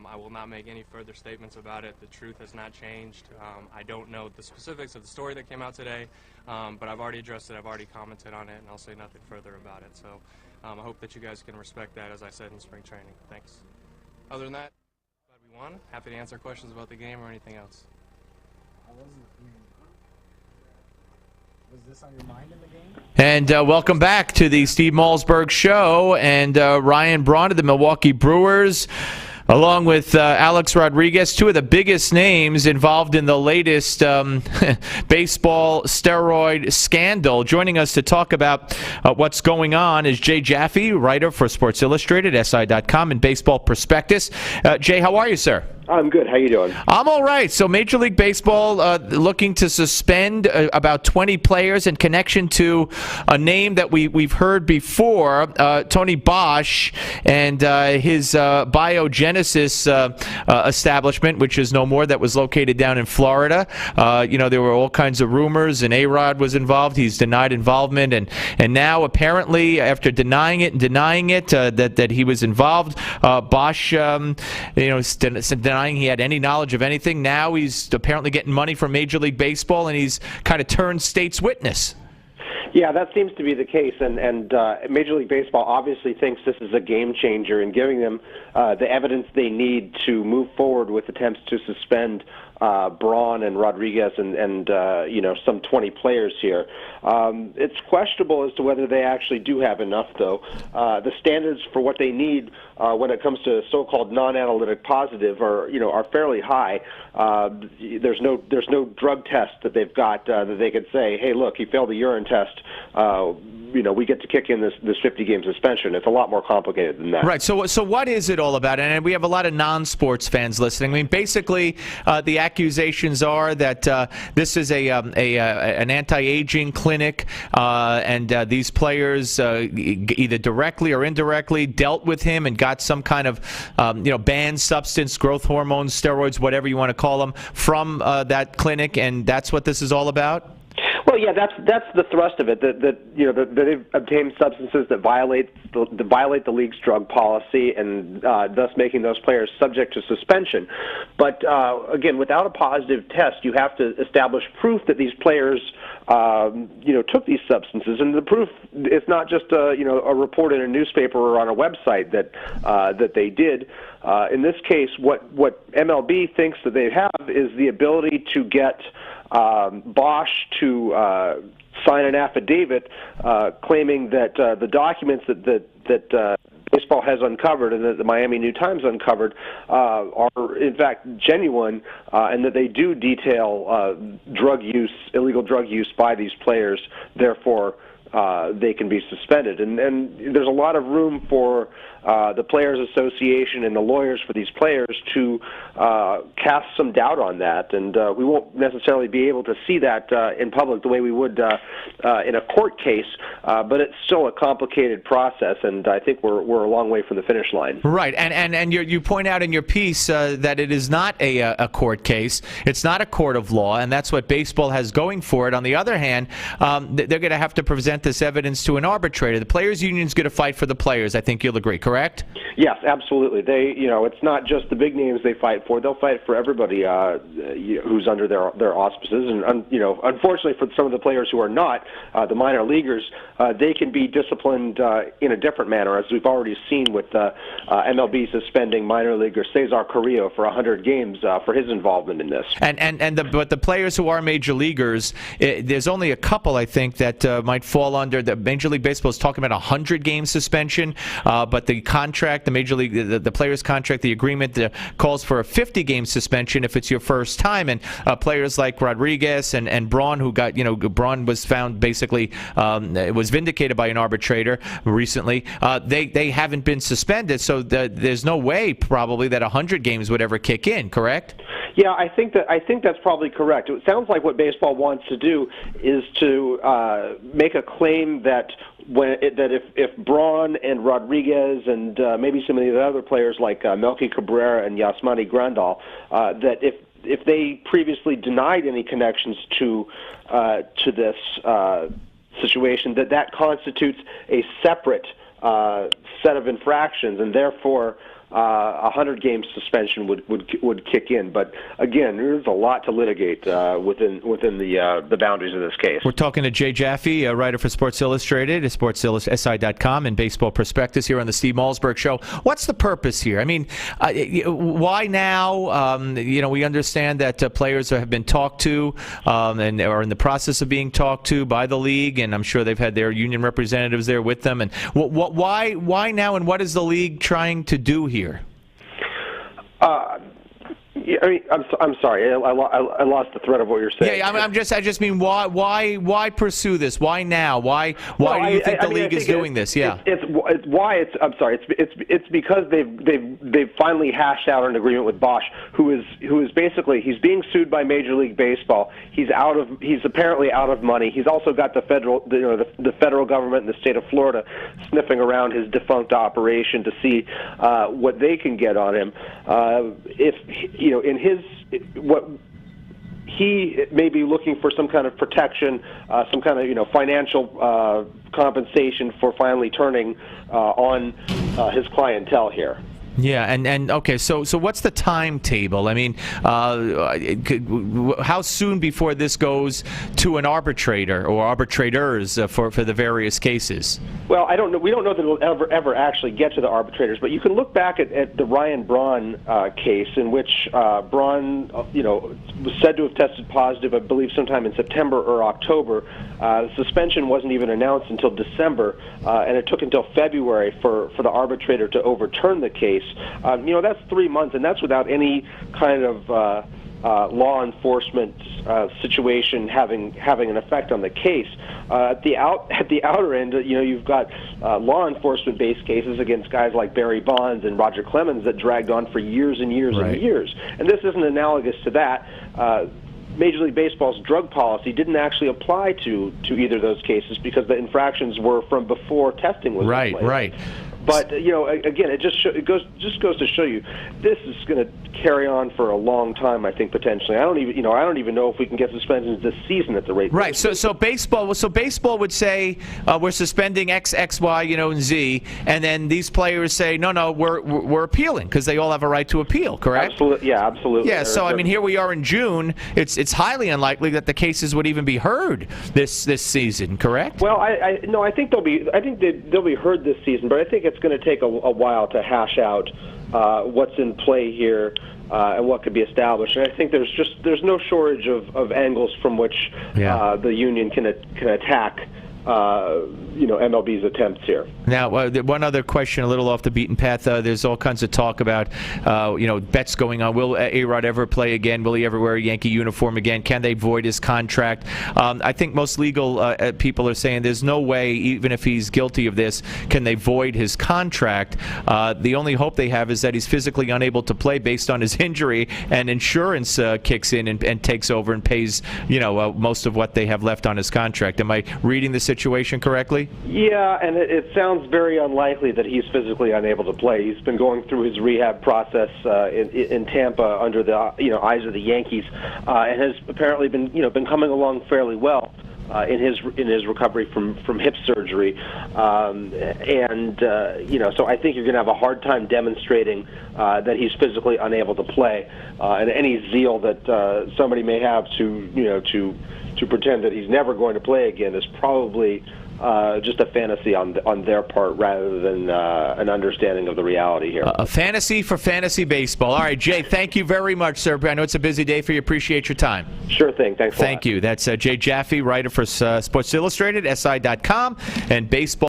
I will not make any further statements about it. The truth has not changed. I don't know the specifics of the story that came out today, but I've already addressed it. I've already commented on it, and I'll say nothing further about it. So I hope that you guys can respect that, as I said in spring training. Thanks. Other than that, glad we won. Happy to answer questions about the game or anything else. Was this on your mind in the game? And welcome back to the Steve Malzberg Show. And Ryan Braun of the Milwaukee Brewers, along with Alex Rodriguez, two of the biggest names involved in the latest baseball steroid scandal. Joining us to talk about what's going on is Jaffe, writer for Sports Illustrated, SI.com, and Baseball Prospectus. Jay, how are you, sir? I'm good. How you doing? I'm all right. So Major League Baseball looking to suspend about 20 players in connection to a name that we've heard before, Tony Bosch and his biogenesis establishment, which is no more, that was located down in Florida. There were all kinds of rumors, and A-Rod was involved. He's denied involvement, and now apparently, after denying it that he was involved, Bosch, denying he had any knowledge of anything. Now he's apparently getting money from Major League Baseball, and he's kind of turned state's witness. Yeah, that seems to be the case, and Major League Baseball obviously thinks this is a game changer in giving them the evidence they need to move forward with attempts to suspend Braun and Rodriguez and some 20 players here. It's questionable as to whether they actually do have enough, though. The standards for what they need when it comes to so-called non-analytic positive are fairly high. There's no drug test that they've got that they could say, hey, look, he failed the urine test. We get to kick in this 50-game suspension. It's a lot more complicated than that. Right. So what is it all about? And we have a lot of non-sports fans listening. I mean, basically, the accusations are that this is an anti-aging clinic, and these players either directly or indirectly dealt with him and got some kind of banned substance, growth hormones, steroids, whatever you want to call them, from that clinic, and that's what this is all about? Well, yeah, that's the thrust of it. That they've obtained substances that violate the league's drug policy, and thus making those players subject to suspension. But again, without a positive test, you have to establish proof that these players, took these substances, and the proof is not just a report in a newspaper or on a website that they did. In this case, what MLB thinks that they have is the ability to get Bosch to sign an affidavit claiming that the documents that baseball has uncovered and that the Miami New Times uncovered are in fact genuine, and that they do detail illegal drug use by these players. Therefore, they can be suspended. And there's a lot of room for the Players Association and the lawyers for these players to cast some doubt on that. And we won't necessarily be able to see that in public the way we would in a court case, but it's still a complicated process, and I think we're a long way from the finish line. Right, and you point out in your piece that it is not a court case. It's not a court of law, and that's what baseball has going for it. On the other hand, they're going to have to present this evidence to an arbitrator. The players' union is going to fight for the players. I think you'll agree, correct? Yes, absolutely. It's not just the big names they fight for. They'll fight for everybody who's under their auspices. And unfortunately for some of the players who are not, the minor leaguers, they can be disciplined in a different manner, as we've already seen with MLB suspending minor leaguer Cesar Carrillo for 100 games for his involvement in this. But the players who are major leaguers, there's only a couple, I think, that might fall under the Major League Baseball is talking about 100-game suspension, but the contract, the Major League, the players' contract, the agreement calls for a 50-game suspension if it's your first time. And players like Rodriguez and Braun, who got, Braun was found basically was vindicated by an arbitrator recently. They haven't been suspended, so there's no way probably that 100 games would ever kick in. Correct? Yeah, I think that's probably correct. It sounds like what baseball wants to do is to make a claim that if Braun and Rodriguez and maybe some of the other players like Melky Cabrera and Yasmani Grandal, that if they previously denied any connections to this situation, that constitutes a separate set of infractions, and therefore a 100-game suspension would kick in. But again, there's a lot to litigate within the boundaries of this case. We're talking to Jay Jaffe, a writer for Sports Illustrated, SI.com, and Baseball Prospectus here on the Steve Malzberg Show. What's the purpose here? I mean, why now? We understand that players have been talked to and are in the process of being talked to by the league, and I'm sure they've had their union representatives there with them. And why now, and what is the league trying to do here? I'm sorry. I lost the thread of what you're saying. Yeah, I just mean why pursue this? Why now? Why do you think the league is doing this? Yeah, I'm sorry. It's because they've finally hashed out an agreement with Bosch, who is basically, he's being sued by Major League Baseball. He's apparently out of money. He's also got the federal government in the state of Florida sniffing around his defunct operation to see what they can get on him. What he may be looking for, some kind of protection, some kind of financial compensation for finally turning on his clientele here. Yeah, and okay, so what's the timetable? I mean, how soon before this goes to an arbitrator or arbitrators for the various cases? Well, I don't know. We don't know that it'll ever actually get to the arbitrators, but you can look back at the Ryan Braun case, in which Braun, was said to have tested positive, I believe, sometime in September or October. The suspension wasn't even announced until December, and it took until February for the arbitrator to overturn the case. That's 3 months, and that's without any kind of law enforcement situation having an effect on the case. At the outer end, you've got law enforcement-based cases against guys like Barry Bonds and Roger Clemens that dragged on for years and years and years. And this isn't analogous to that. Major League Baseball's drug policy didn't actually apply to either of those cases because the infractions were from before testing was in place. Right. But again, it just goes to show you this is going to carry on for a long time. I think potentially. I don't even know if we can get suspensions this season at the rate. Right. So baseball would say we're suspending X, Y, and Z, and then these players say no, we're appealing because they all have a right to appeal. Correct? Absolutely. Yeah. Absolutely. Yeah. So I mean, here we are in June. It's highly unlikely that the cases would even be heard this season. Correct? Well, I think they'll be heard this season, but I think it's going to take a while to hash out what's in play here and what could be established. And I think there's no shortage of angles from which the union can attack MLB's attempts here. Now, one other question, a little off the beaten path. There's all kinds of talk about, bets going on. Will A-Rod ever play again? Will he ever wear a Yankee uniform again? Can they void his contract? I think most legal people are saying there's no way, even if he's guilty of this, can they void his contract. The only hope they have is that he's physically unable to play based on his injury, and insurance kicks in and takes over and pays, most of what they have left on his contract. Am I reading the situation correctly? Yeah, and it sounds very unlikely that he's physically unable to play. He's been going through his rehab process in Tampa under the eyes of the Yankees, and has apparently been coming along fairly well in his recovery from hip surgery, so I think you're going to have a hard time demonstrating that he's physically unable to play, and any zeal that somebody may have to pretend that he's never going to play again is probably just a fantasy on their part rather than an understanding of the reality here. A fantasy for fantasy baseball. All right, Jay, thank you very much, sir. I know it's a busy day for you. Appreciate your time. Sure thing. Thanks a lot. Thank you. That's Jay Jaffe, writer for Sports Illustrated, SI.com, and Baseball